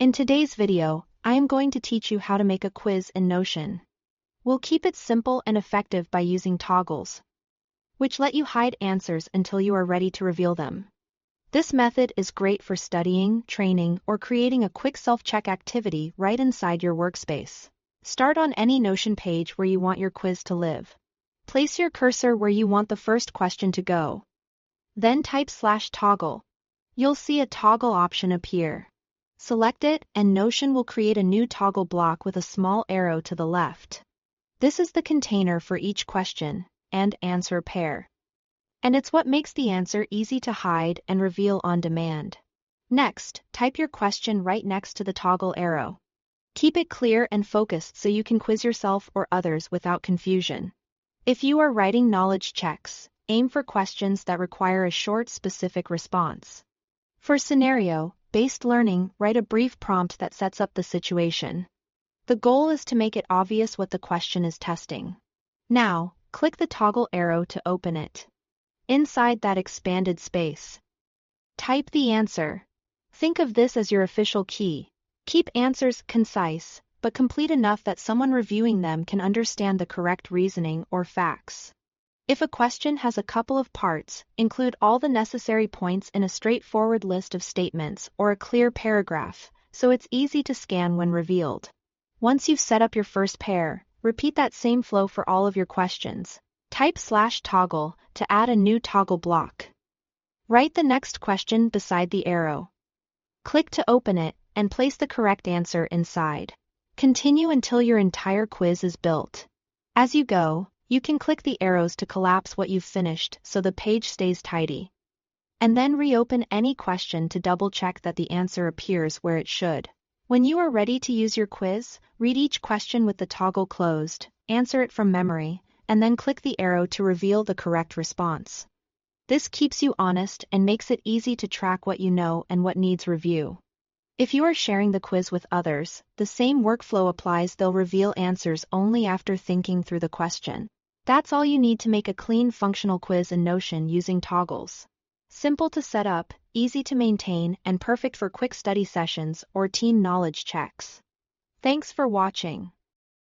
In today's video, I am going to teach you how to make a quiz in Notion. We'll keep it simple and effective by using toggles, which let you hide answers until you are ready to reveal them. This method is great for studying, training, or creating a quick self-check activity right inside your workspace. Start on any Notion page where you want your quiz to live. Place your cursor where you want the first question to go. Then type /toggle. You'll see a toggle option appear. Select it, and Notion will create a new toggle block with a small arrow to the left. This is the container for each question and answer pair. And it's what makes the answer easy to hide and reveal on demand. Next, type your question right next to the toggle arrow. Keep it clear and focused so you can quiz yourself or others without confusion. If you are writing knowledge checks, aim for questions that require a short, specific response. For scenario-based learning, write a brief prompt that sets up the situation. The goal is to make it obvious what the question is testing. Now, click the toggle arrow to open it. Inside that expanded space, type the answer. Think of this as your official key. Keep answers concise, but complete enough that someone reviewing them can understand the correct reasoning or facts. If a question has a couple of parts, include all the necessary points in a straightforward list of statements or a clear paragraph, so it's easy to scan when revealed. Once you've set up your first pair, repeat that same flow for all of your questions. Type /toggle to add a new toggle block. Write the next question beside the arrow. Click to open it, and place the correct answer inside. Continue until your entire quiz is built. As you go, you can click the arrows to collapse what you've finished so the page stays tidy. And then reopen any question to double-check that the answer appears where it should. When you are ready to use your quiz, read each question with the toggle closed, answer it from memory, and then click the arrow to reveal the correct response. This keeps you honest and makes it easy to track what you know and what needs review. If you are sharing the quiz with others, the same workflow applies. They'll reveal answers only after thinking through the question. That's all you need to make a clean, functional quiz in Notion using toggles. Simple to set up, easy to maintain, and perfect for quick study sessions or team knowledge checks. Thanks for watching.